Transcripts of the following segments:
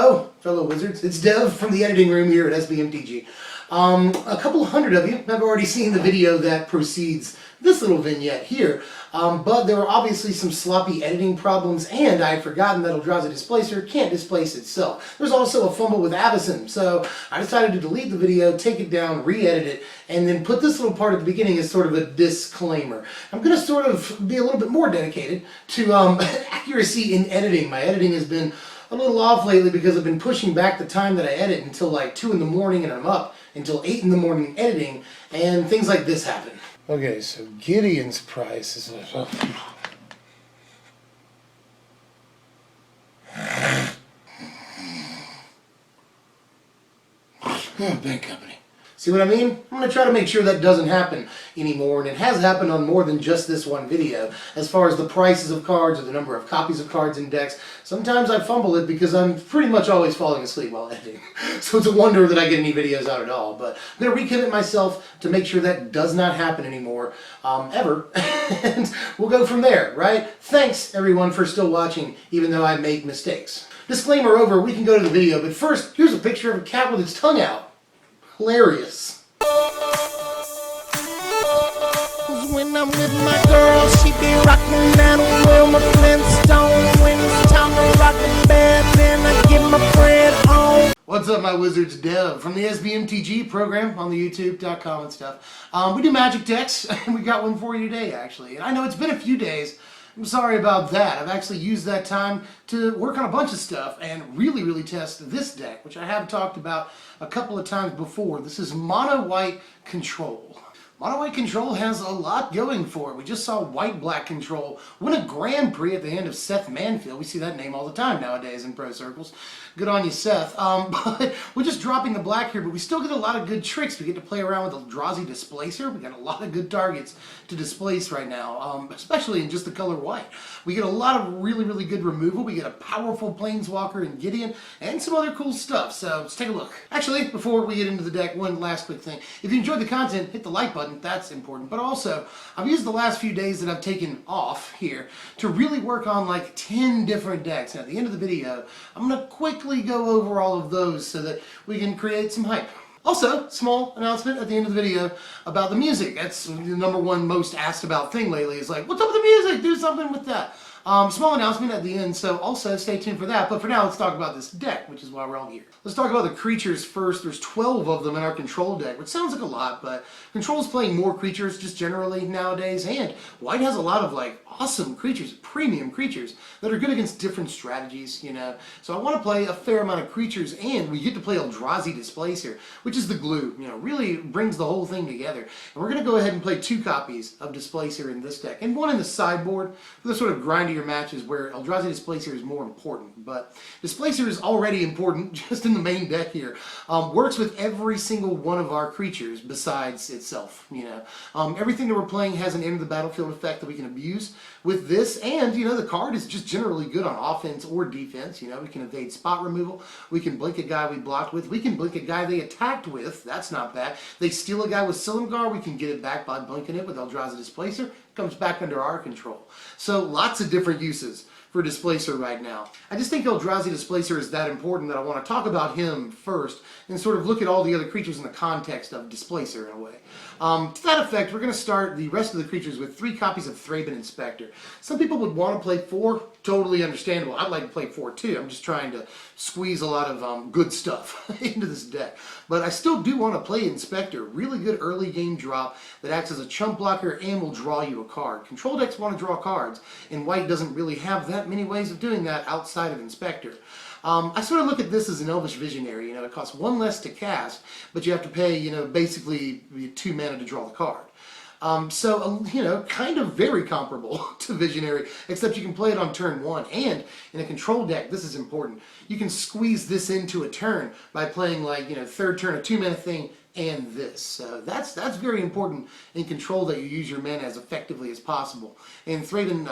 Hello, fellow wizards. It's Dev from the editing room here at SBMTG. A couple hundred of you have already seen the video that precedes this little vignette here, but there were obviously some sloppy editing problems, and I had forgotten that Eldrazi Displacer can't displace itself. There's also a fumble with Avacyn, so I decided to delete the video, take it down, re-edit it, and then put this little part at the beginning as sort of a disclaimer. I'm going to sort of be a little bit more dedicated to accuracy in editing. My editing has been a little off lately because I've been pushing back the time that I edit until like 2 in the morning, and I'm up until 8 in the morning editing, and things like this happen. Okay, so Gideon's price is... Big company. See what I mean? I'm going to try to make sure that doesn't happen anymore, and it has happened on more than just this one video. As far as the prices of cards or the number of copies of cards in decks, sometimes I fumble it because I'm pretty much always falling asleep while editing. So it's a wonder that I get any videos out at all. But I'm going to recommit myself to make sure that does not happen anymore, ever. And we'll go from there, right? Thanks, everyone, for still watching, even though I make mistakes. Disclaimer over, we can go to the video, but first, here's a picture of a cat with its tongue out. Hilarious. When I'm with my girl, she be rockin' that Wilma Flintstone. When it's time to rock the bed, then I get my friend on. What's up, my wizards? Dev from the SBMTG program on the YouTube.com and stuff. We do magic decks, and we got one for you today, actually. And I know it's been a few days. I'm sorry about that. I've actually used that time to work on a bunch of stuff and really test this deck, which I have talked about a couple of times before. This is Mono White Control. Mono White Control has a lot going for it. We just saw White Black Control win a Grand Prix at the hand of Seth Manfield. We see that name all the time nowadays in pro circles. Good on you, Seth. But we're just dropping the black here, but we still get a lot of good tricks. We get to play around with Eldrazi Displacer. We got a lot of good targets to displace right now, especially in just the color white. We get a lot of really good removal. We get a powerful Planeswalker in Gideon and some other cool stuff. So let's take a look. Actually, before we get into the deck, one last quick thing. If you enjoyed the content, hit the like button. That's important. But also, I've used the last few days that I've taken off here to really work on like 10 different decks. And at the end of the video, I'm going to quickly go over all of those so that we can create some hype. Also, small announcement at the end of the video about the music. That's the #1 most asked about thing lately, is like, what's up with the music? Do something with that. Small announcement at the end, so also stay tuned for that. But for now, let's talk about this deck, which is why we're all here. Let's talk about the creatures first. There's 12 of them in our control deck, which sounds like a lot, but control's playing more creatures just generally nowadays, and White has a lot of like awesome creatures, premium creatures, that are good against different strategies, you know. So I want to play a fair amount of creatures, and we get to play Eldrazi Displacer, which is the glue, you know, really brings the whole thing together. And we're going to go ahead and play 2 copies of Displacer in this deck, and 1 in the sideboard for the sort of grindier matches where Eldrazi Displacer is more important. But Displacer is already important just in the main deck here. Works with every single one of our creatures besides itself, you know. Everything that we're playing has an enter the battlefield effect that we can abuse with this, and you know, the card is just generally good on offense or defense. You know, we can evade spot removal, we can blink a guy we blocked with, we can blink a guy they attacked with, that's not bad. They steal a guy with Silkwrap, we can get it back by blinking it with Eldrazi Displacer, comes back under our control. So lots of different uses for Displacer right now. I just think Eldrazi Displacer is that important that I want to talk about him first and sort of look at all the other creatures in the context of Displacer in a way. To that effect, we're going to start the rest of the creatures with 3 copies of Thraben Inspector. Some people would want to play 4, totally understandable. I'd like to play 4 too. I'm just trying to squeeze a lot of good stuff into this deck. But I still do want to play Inspector. Really good early game drop that acts as a chump blocker and will draw you a card. Control decks want to draw cards, and White doesn't really have that many ways of doing that outside of Inspector. I sort of look at this as an Elvish Visionary. You know, it costs 1 less to cast, but you have to pay, you know, basically 2 mana to draw the card. So, you know, kind of very comparable to Visionary, except you can play it on turn 1. And in a control deck, this is important, you can squeeze this into a turn by playing, like, you know, 3rd turn, a 2 mana thing, and this. So that's very important in control, that you use your mana as effectively as possible. And Thraben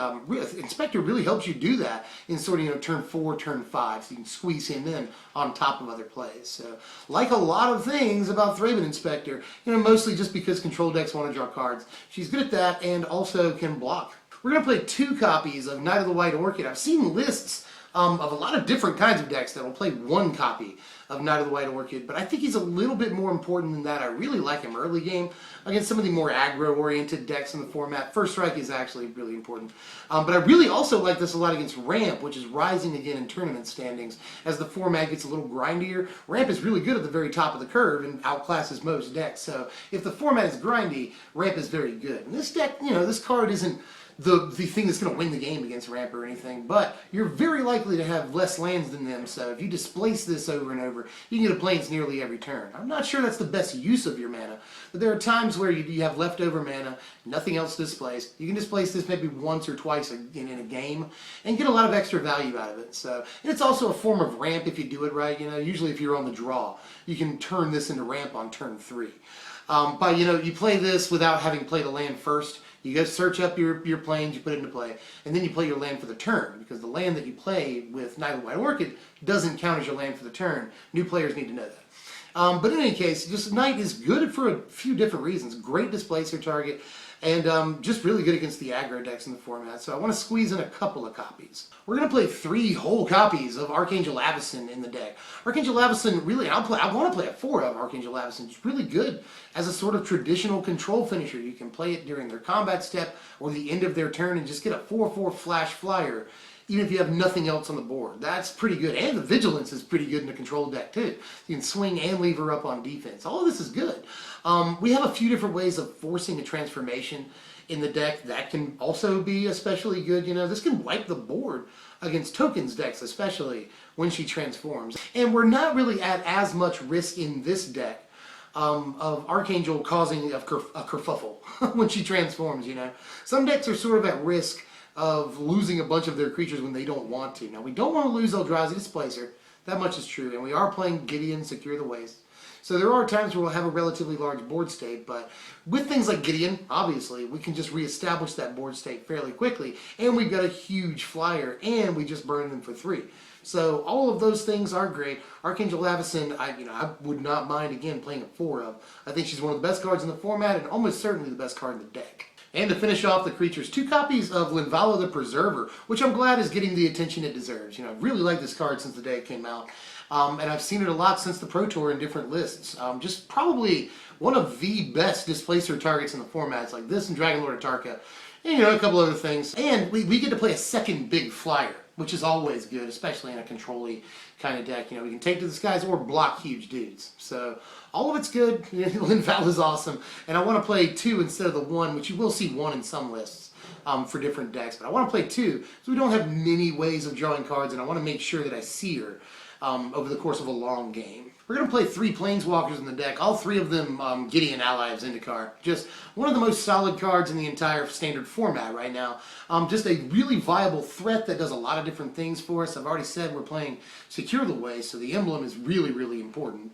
Inspector really helps you do that in sort of, you know, turn 4, turn 5, so you can squeeze him in on top of other plays. So, like a lot of things about Thraben Inspector, you know, mostly just because control decks want to draw cards, she's good at that and also can block. We're going to play 2 copies of Knight of the White Orchid. I've seen lists of a lot of different kinds of decks that will play one copy of Knight of the White Orchid, but I think he's a little bit more important than that. I really like him early game against some of the more aggro-oriented decks in the format. First Strike is actually really important. But I really also like this a lot against Ramp, which is rising again in tournament standings. As the format gets a little grindier, Ramp is really good at the very top of the curve and outclasses most decks. So if the format is grindy, Ramp is very good. And this deck, you know, this card isn't the thing that's going to win the game against Ramp or anything, but you're very likely to have less lands than them, so if you displace this over and over, you can get a Plains nearly every turn. I'm not sure that's the best use of your mana, but there are times where you have leftover mana, nothing else to displace. You can displace this maybe once or twice in a game and get a lot of extra value out of it. So, and it's also a form of Ramp if you do it right. You know, usually if you're on the draw, you can turn this into Ramp on turn 3. But you know, you play this without having played a land first. You go search up your planes, you put it into play, and then you play your land for the turn, because the land that you play with Knight of the White Orchid doesn't count as your land for the turn. New players need to know that. But in any case, just Knight is good for a few different reasons. Great displacer target, and just really good against the aggro decks in the format. So I want to squeeze in a couple of copies. We're going to play 3 whole copies of Archangel Avacyn in the deck. Archangel Avacyn, really, I want to play a 4 of Archangel Avacyn. It's really good as a sort of traditional control finisher. You can play it during their combat step or the end of their turn and just get a 4/4 flash flyer, even if you have nothing else on the board. That's pretty good. And the Vigilance is pretty good in a control deck too. You can swing and leave her up on defense. All of this is good. We have a few different ways of forcing a transformation in the deck that can also be especially good. You know, this can wipe the board against tokens decks, especially when she transforms. And we're not really at as much risk in this deck of Archangel causing a kerfuffle when she transforms, you know. Some decks are sort of at risk of losing a bunch of their creatures when they don't want to. Now, we don't want to lose Eldrazi Displacer. That much is true. And we are playing Gideon, Secure the Waste. So there are times where we'll have a relatively large board state, but with things like Gideon, obviously, we can just reestablish that board state fairly quickly. And we've got a huge flyer, and we just burn them for 3. So all of those things are great. Archangel Avacyn, I would not mind, again, playing a 4 of. I think she's one of the best cards in the format, and almost certainly the best card in the deck. And to finish off the creatures, 2 copies of Linvala the Preserver, which I'm glad is getting the attention it deserves. You know, I've really liked this card since the day it came out. And I've seen it a lot since the Pro Tour in different lists. Just probably one of the best displacer targets in the formats, like this and Dragon Lord of Tarka, and, you know, a couple other things. And we get to play a second big flyer, which is always good, especially in a control-y kind of deck. You know, we can take to the skies or block huge dudes. So all of it's good. Linvala is awesome. And I want to play 2 instead of the 1, which you will see 1 in some lists for different decks. But I want to play 2, so we don't have many ways of drawing cards, and I want to make sure that I see her over the course of a long game. We're going to play 3 Planeswalkers in the deck, all 3 of them Gideon ally of Zendikar. Just one of the most solid cards in the entire standard format right now. Just a really viable threat that does a lot of different things for us. I've already said we're playing Secure the Waste, so the emblem is really, really important.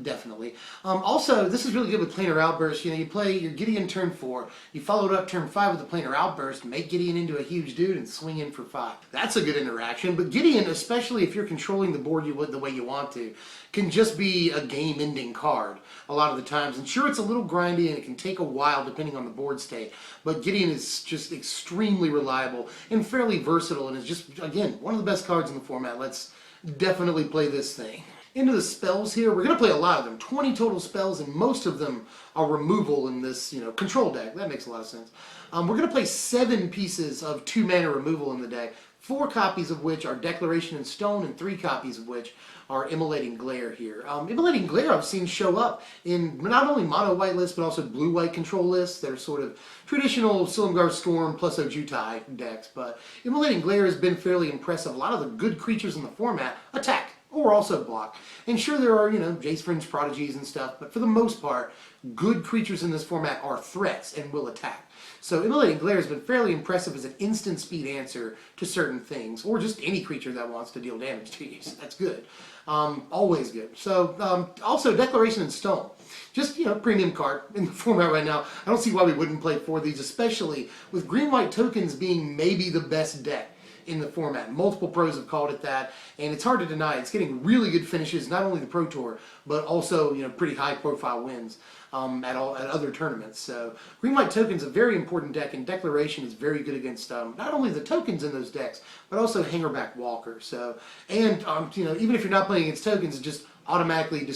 Definitely. Also, this is really good with Planar Outburst. You know, you play your Gideon turn 4, you follow it up turn 5 with the Planar Outburst, make Gideon into a huge dude and swing in for 5. That's a good interaction, but Gideon, especially if you're controlling the board the way you want to, can just be a game-ending card a lot of the times. And sure, it's a little grindy and it can take a while depending on the board state, but Gideon is just extremely reliable and fairly versatile and is just, again, one of the best cards in the format. Let's definitely play this thing. Into the spells here, we're going to play a lot of them. 20 total spells, and most of them are removal in this, you know, control deck. That makes a lot of sense. We're going to play 7 pieces of 2-mana removal in the deck, 4 copies of which are Declaration in Stone, and 3 copies of which are Immolating Glare here. Immolating Glare I've seen show up in not only mono-white lists, but also blue-white control lists. They're sort of traditional Silumgar Storm plus Ojutai decks, but Immolating Glare has been fairly impressive. A lot of the good creatures in the format attack, or also block. And sure, there are, you know, Jace Fringe Prodigies and stuff, but for the most part, good creatures in this format are threats and will attack. So Immolating Glare has been fairly impressive as an instant speed answer to certain things, or just any creature that wants to deal damage to you. So that's good. Always good. So also Declaration in Stone. Just, you know, premium card in the format right now. I don't see why we wouldn't play 4 of these, especially with green-white tokens being maybe the best deck in the format. Multiple pros have called it that, and it's hard to deny. It's getting really good finishes, not only the Pro Tour, but also pretty high profile wins at other tournaments. So green-white token's a very important deck, and Declaration is very good against not only the tokens in those decks, but also Hangerback Walker. So, and even if you're not playing against tokens, it just automatically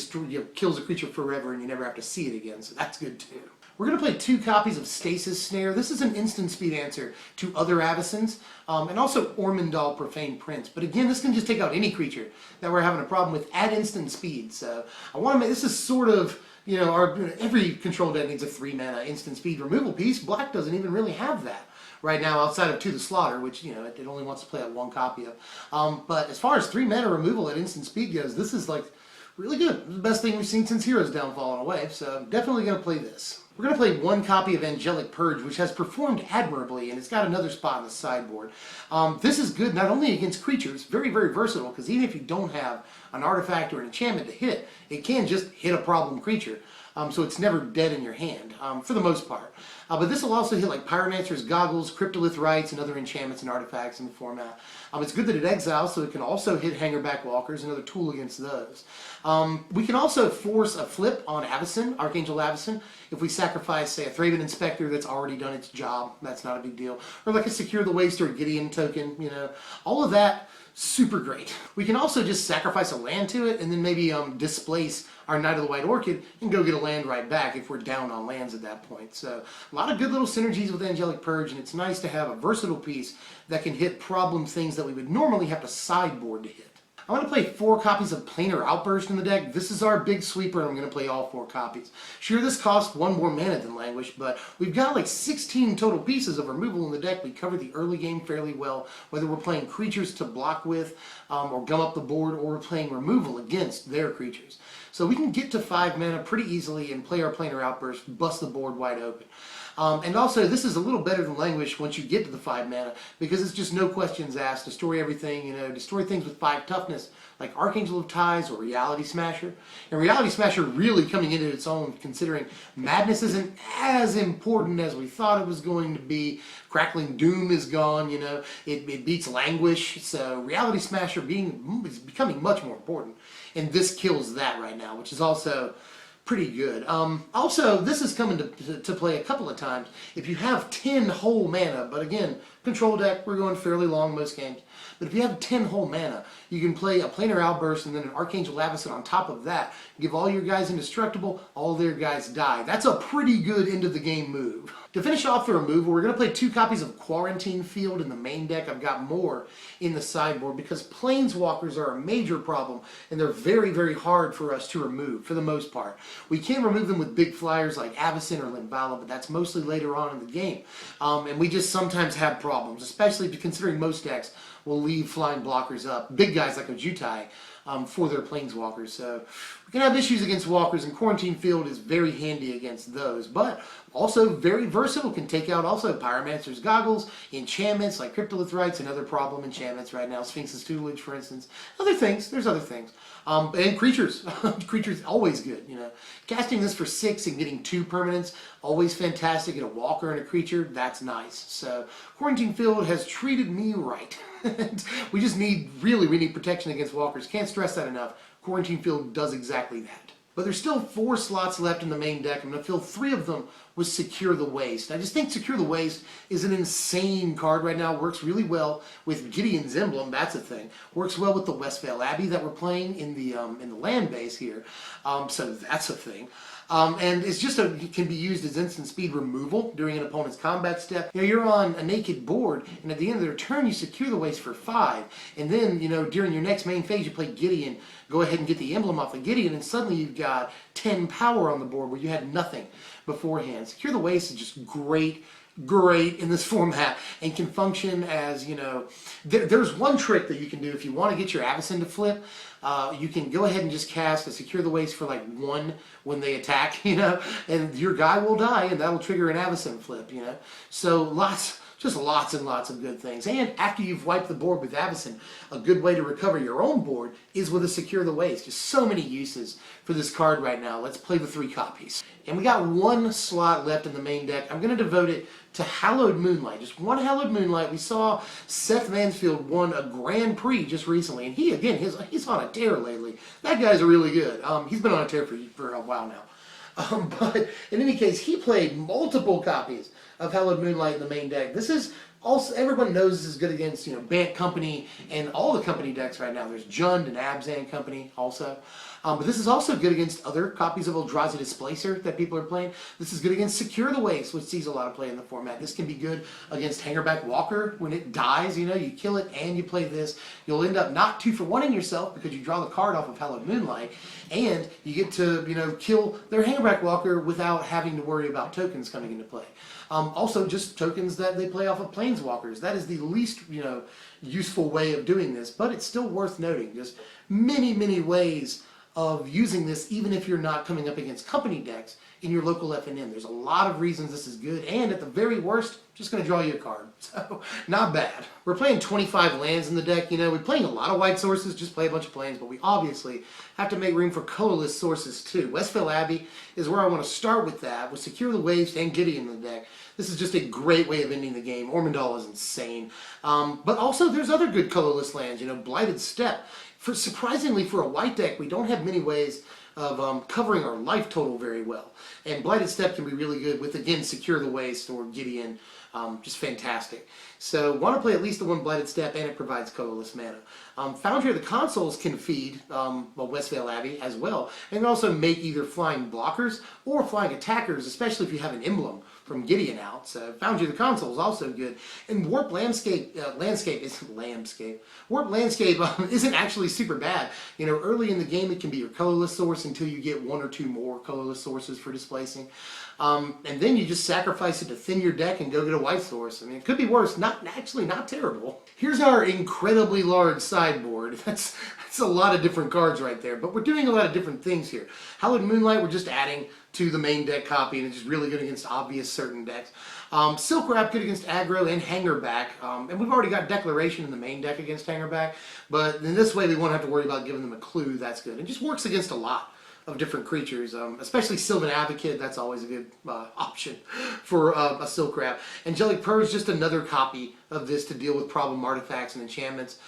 kills a creature forever, and you never have to see it again. So that's good too. We're going to play 2 copies of Stasis Snare. This is an instant speed answer to other Avacyns, and also Ormondal Profane Prince. But again, this can just take out any creature that we're having a problem with at instant speed. So I want to make this is sort of, every control deck needs a 3-mana instant speed removal piece. Black doesn't even really have that right now outside of To the Slaughter, which, it only wants to play out 1 copy of. But as far as 3-mana removal at instant speed goes, this is like really good. It's the best thing we've seen since Heroes Downfall in a way, so I'm definitely going to play this. We're going to play 1 copy of Angelic Purge, which has performed admirably, and it's got another spot in the sideboard. This is good not only against creatures, very, very versatile, because even if you don't have an artifact or an enchantment to hit, it can just hit a problem creature. So it's never dead in your hand, for the most part. But this will also hit like Pyromancer's Goggles, Cryptolith Rites, and other enchantments and artifacts in the format. It's good that it exiles, so it can also hit Hangerback Walkers, another tool against those. We can also force a flip on Avacyn, Archangel Avacyn, if we sacrifice, say, a Thraben Inspector that's already done its job. That's not a big deal. Or like a Secure the Waste or a Gideon token, all of that, super great. We can also just sacrifice a land to it and then maybe displace our Knight of the White Orchid and go get a land right back if we're down on lands at that point. So a lot of good little synergies with Angelic Purge, and it's nice to have a versatile piece that can hit problem things that we would normally have to sideboard to hit. I'm going to play 4 copies of Planar Outburst in the deck. This is our big sweeper, and I'm going to play all 4 copies. Sure, this costs 1 more mana than Languish, but we've got like 16 total pieces of removal in the deck. We covered the early game fairly well, whether we're playing creatures to block with, or gum up the board, or we're playing removal against their creatures. So we can get to 5 mana pretty easily and play our Planar Outburst, bust the board wide open. And also, this is a little better than Languish once you get to the 5 mana, because it's just no questions asked. Destroy everything, destroy things with 5 toughness, like Archangel of Tithes or Reality Smasher. And Reality Smasher really coming into its own, considering Madness isn't as important as we thought it was going to be. Crackling Doom is gone, it beats Languish, so Reality Smasher is becoming much more important. And this kills that right now, which is also pretty good. Also, this is coming to play a couple of times if you have 10 whole mana, but again, control deck, we're going fairly long most games. But if you have 10 whole mana, you can play a Planar Outburst and then an Archangel Avacyn on top of that. Give all your guys indestructible, all their guys die. That's a pretty good end of the game move. To finish off the removal, we're going to play 2 copies of Quarantine Field in the main deck. I've got more in the sideboard because Planeswalkers are a major problem, and they're very, very hard for us to remove for the most part. We can remove them with big flyers like Avacyn or Linvala, but that's mostly later on in the game. And we just sometimes have problems, especially considering most decks will leave flying blockers up. Big guys like Ojutai for their Planeswalkers. So we can have issues against walkers, and Quarantine Field is very handy against those. But also very versatile, can take out also Pyromancer's Goggles, enchantments like Cryptolith Rites, and other problem enchantments right now. Sphinx's Tutelage, for instance. Other things, there's other things. And creatures. Creatures, always good, Casting this for 6 and getting 2 permanents, always fantastic. Get a walker and a creature, that's nice. So Quarantine Field has treated me right. we need protection against walkers. Can't stress that enough. Quarantine Field does exactly that. But there's still 4 slots left in the main deck. I'm going to fill 3 of them with Secure the Waste. I just think Secure the Waste is an insane card right now. Works really well with Gideon's Emblem. That's a thing. Works well with the Westvale Abbey that we're playing in the land base here. So that's a thing. And it's just it can be used as instant speed removal during an opponent's combat step. You're on a naked board, and at the end of their turn, you Secure the Waste for 5. And then, during your next main phase, you play Gideon. Go ahead and get the emblem off of Gideon, and suddenly you've got 10 power on the board where you had nothing beforehand. Secure the Waste is just great in this format, and can function as, there's one trick that you can do if you want to get your Avacyn to flip. You can go ahead and just cast a Secure the Waste for like 1 when they attack, and your guy will die, and that'll trigger an Avacyn flip, So Just lots and lots of good things. And after you've wiped the board with Avacyn, a good way to recover your own board is with a Secure the Waste. Just so many uses for this card right now. Let's play the 3 copies. And we got 1 slot left in the main deck. I'm going to devote it to Hallowed Moonlight. Just 1 Hallowed Moonlight. We saw Seth Mansfield won a Grand Prix just recently. And he, again, he's on a tear lately. That guy's really good. He's been on a tear for a while now. But in any case, he played multiple copies of Hallowed Moonlight in the main deck. This is also, everyone knows this is good against, Bant Company and all the company decks right now. There's Jund and Abzan Company also. But this is also good against other copies of Eldrazi Displacer that people are playing. This is good against Secure the Waste, which sees a lot of play in the format. This can be good against Hangerback Walker. When it dies, you kill it and you play this. You'll end up not 2-for-1ing yourself because you draw the card off of Hallowed Moonlight, and you get to, kill their Hangerback Walker without having to worry about tokens coming into play. Also, just tokens that they play off of Planeswalkers. That is the least, useful way of doing this, but it's still worth noting. Just many, many ways of using this, even if you're not coming up against company decks in your local FNM. There's a lot of reasons this is good, and at the very worst, just going to draw you a card. So, not bad. We're playing 25 lands in the deck. We're playing a lot of white sources, just play a bunch of planes, but we obviously have to make room for colorless sources too. Westvale Abbey is where I want to start with that, with Secure the Waste and Gideon in the deck. This is just a great way of ending the game. Ormondal is insane. But also, there's other good colorless lands. Blighted Steppe. Surprisingly, for a white deck, we don't have many ways of covering our life total very well. And Blighted Steppe can be really good with, again, Secure the Waste or Gideon. Just fantastic. So, want to play at least the 1 Blighted Steppe, and it provides colorless mana. Foundry of the Consuls can feed Westvale Abbey as well, and also make either flying blockers or flying attackers, especially if you have an emblem from Gideon out. So Foundry of the Consuls is also good. And Warp Landscape Warp Landscape isn't actually super bad. Early in the game it can be your colorless source until you get 1 or 2 more colorless sources for displacing. And then you just sacrifice it to thin your deck and go get a white source. It could be worse. Not terrible. Here's our incredibly large sideboard. That's a lot of different cards right there. But we're doing a lot of different things here. Hallowed Moonlight, we're just adding to the main deck copy, and it's just really good against obvious certain decks. Silkwrap good against aggro and Hangerback, and we've already got Declaration in the main deck against Hangerback, but in this way we won't have to worry about giving them a clue. That's good. It just works against a lot of different creatures, especially Sylvan Advocate. That's always a good option for a Silkwrap. Angelic Purge, just another copy of this to deal with problem artifacts and enchantments.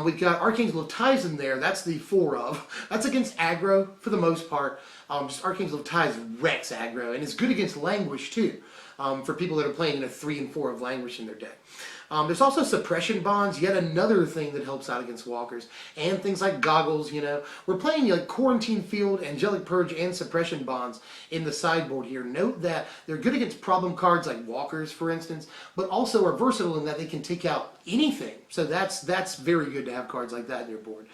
We've got Archangel of Tithes in there. That's the 4 of. That's against aggro for the most part. Just Archangel of Tithes wrecks aggro, and it's good against Languish too, for people that are playing 3 and 4 of Languish in their deck. There's also Suppression Bonds, yet another thing that helps out against walkers, and things like Goggles. We're playing like Quarantine Field, Angelic Purge, and Suppression Bonds in the sideboard here. Note that they're good against problem cards like walkers, for instance, but also are versatile in that they can take out anything. So that's very good to have cards like that in your board.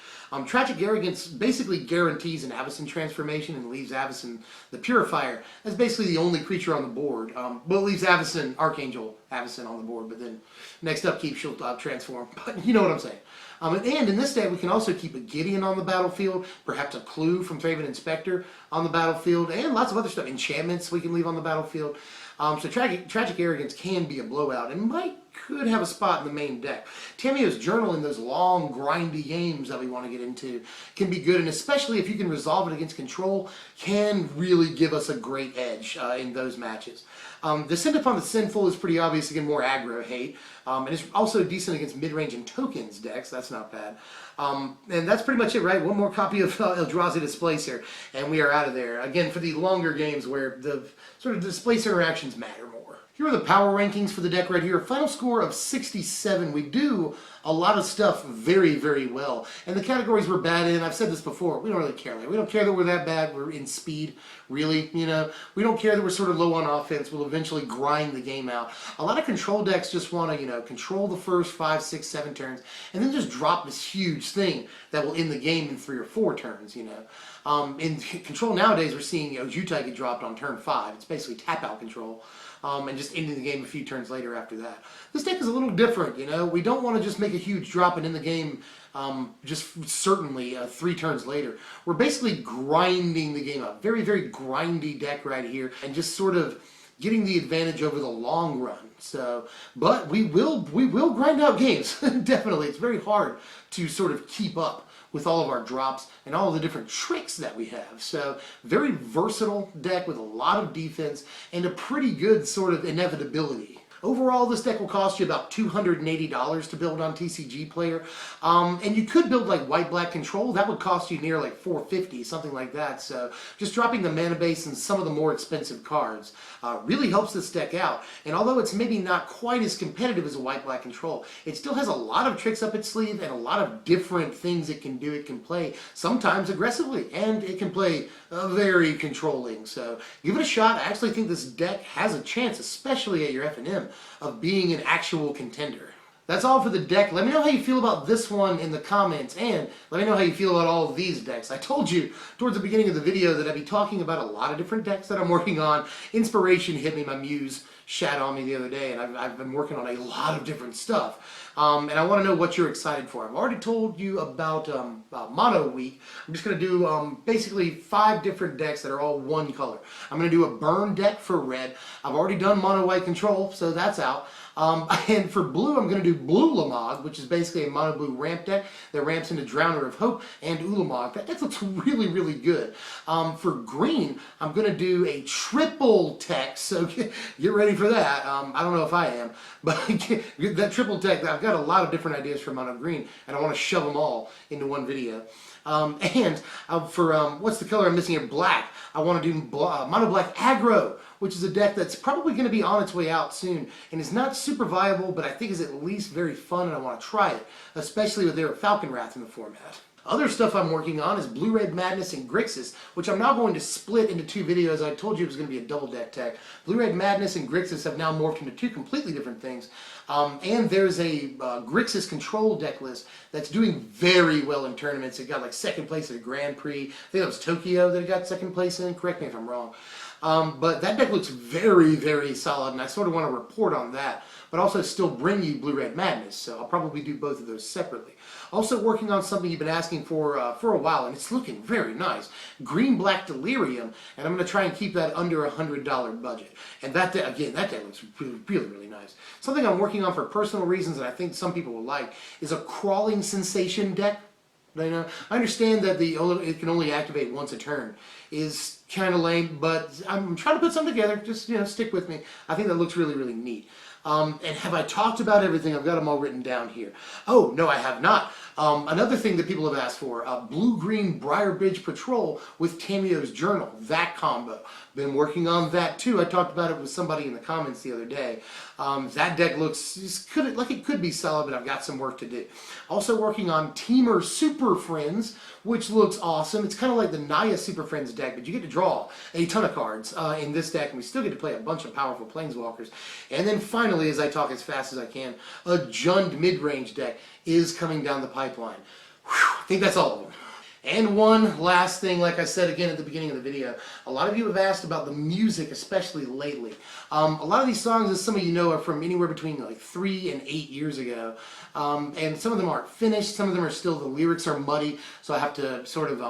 Tragic Arrogance basically guarantees an Avacyn transformation and leaves Avacyn the Purifier as basically the only creature on the board. Well, it leaves Archangel Avacyn on the board, but then next upkeep she'll transform. But you know what I'm saying. And in this deck we can also keep a Gideon on the battlefield, perhaps a clue from Thraben Inspector on the battlefield, and lots of other stuff. Enchantments we can leave on the battlefield. So Tragic Arrogance can be a blowout and could have a spot in the main deck. Tamiyo's Journal in those long, grindy games that we want to get into can be good, and especially if you can resolve it against control, can really give us a great edge in those matches. Descent Upon the Sinful is pretty obvious, again, more aggro hate, and it's also decent against mid-range and tokens decks. That's not bad. And that's pretty much it, right? 1 more copy of Eldrazi Displacer, and we are out of there. Again, for the longer games where the sort of Displacer interactions matter more. Here are the power rankings for the deck right here. Final score of 67. We do a lot of stuff very, very well. And the categories we're bad in, I've said this before, we don't really care. We don't care that we're that bad. We're in speed, really. We don't care that we're sort of low on offense. We'll eventually grind the game out. A lot of control decks just want to, control the first 5, 6, 7 turns, and then just drop this huge thing that will end the game in 3 or 4 turns, In control nowadays, we're seeing, Jutai get dropped on turn 5. It's basically tap-out control. And just ending the game a few turns later after that. This deck is a little different, We don't want to just make a huge drop and end the game just certainly 3 turns later. We're basically grinding the game up. Very, very grindy deck right here. And just sort of getting the advantage over the long run. So, but we will grind out games. Definitely. It's very hard to sort of keep up with all of our drops and all of the different tricks that we have. So, very versatile deck with a lot of defense and a pretty good sort of inevitability. Overall, this deck will cost you about $280 to build on TCG Player. And you could build like white-black control. That would cost you near like $450, something like that. So just dropping the mana base and some of the more expensive cards really helps this deck out. And although it's maybe not quite as competitive as a white-black control, it still has a lot of tricks up its sleeve and a lot of different things it can do. It can play sometimes aggressively, and it can play very controlling. So give it a shot. I actually think this deck has a chance, especially at your F&M, of being an actual contender. That's all for the deck. Let me know how you feel about this one in the comments, and let me know how you feel about all of these decks. I told you towards the beginning of the video that I'd be talking about a lot of different decks that I'm working on. Inspiration hit me, my muse shat on me the other day, and I've been working on a lot of different stuff. And I want to know what you're excited for. I've already told you about Mono Week. I'm just going to do basically 5 different decks that are all one color. I'm going to do a burn deck for red. I've already done Mono White Control, so that's out. And for blue, I'm going to do Blue Ulamog, which is basically a mono blue ramp deck that ramps into Drowner of Hope and Ulamog. That deck looks really, really good. For green, I'm going to do a triple tech, so get ready for that. I don't know if I am, but that triple tech, I've got a lot of different ideas for mono green, and I want to shove them all into one video. For what's the color I'm missing here? Black. I want to do mono black aggro, which is a deck that's probably going to be on its way out soon and is not super viable, but I think is at least very fun, and I want to try it, especially with their Falcon Wrath in the format. Other stuff I'm working on is Blue-Red Madness and Grixis, which I'm now going to split into 2 videos. I told you it was going to be a double deck tech. Blue-Red Madness and Grixis have now morphed into 2 completely different things. And there's a Grixis control deck list that's doing very well in tournaments. It got like 2nd place at a Grand Prix. I think that was Tokyo that it got 2nd place in. Correct me if I'm wrong. But that deck looks very, very solid, and I sort of want to report on that, but also still bring you Blue-Red Madness, so I'll probably do both of those separately. Also working on something you've been asking for a while, and it's looking very nice. Green-Black Delirium, and I'm going to try and keep that under a $100 budget. And that deck, again, that deck looks really, really, really nice. Something I'm working on for personal reasons that I think some people will like is a Crawling Sensation deck. I understand that it can only activate once a turn is kind of lame, but I'm trying to put something together. Just stick with me. I think that looks really, really neat. And have I talked about everything? I've got them all written down here. Oh, no, I have not. Another thing that people have asked for, Blue-Green Briarbridge Patrol with Tamiyo's Journal, that combo. Been working on that too. I talked about it with somebody in the comments the other day. That deck looks like it could be solid, but I've got some work to do. Also working on Teamer Super Friends, which looks awesome. It's kind of like the Naya Super Friends deck, but you get to draw a ton of cards in this deck, and we still get to play a bunch of powerful Planeswalkers. And then finally, as I talk as fast as I can, a Jund mid-range deck is coming down the pipeline. Whew, I think that's all of them. And one last thing, like I said again at the beginning of the video, a lot of you have asked about the music, especially lately. A lot of these songs, as some of you know, are from anywhere between like 3 and 8 years ago. And some of them aren't finished, some of them are still, the lyrics are muddy, so I have to sort of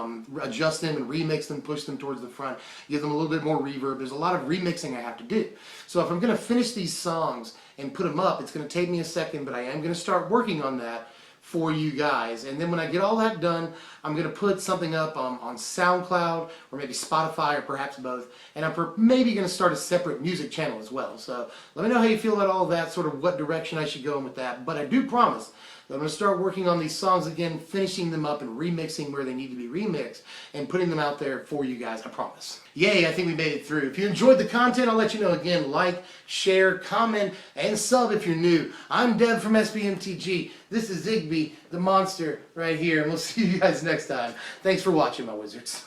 adjust them and remix them, push them towards the front, give them a little bit more reverb. There's a lot of remixing I have to do. So if I'm going to finish these songs and put them up, it's going to take me a second, but I am going to start working on that for you guys. And then when I get all that done, I'm going to put something up on SoundCloud or maybe Spotify or perhaps both. And I'm maybe going to start a separate music channel as well. So let me know how you feel about all of that, sort of what direction I should go in with that. But I do promise that I'm going to start working on these songs again, finishing them up and remixing where they need to be remixed and putting them out there for you guys, I promise. Yay, I think we made it through. If you enjoyed the content, I'll let you know again. Like, share, comment, and sub if you're new. I'm Dev from SBMTG. This is Zigby, the monster, right here. And we'll see you guys next time. Thanks for watching, my wizards.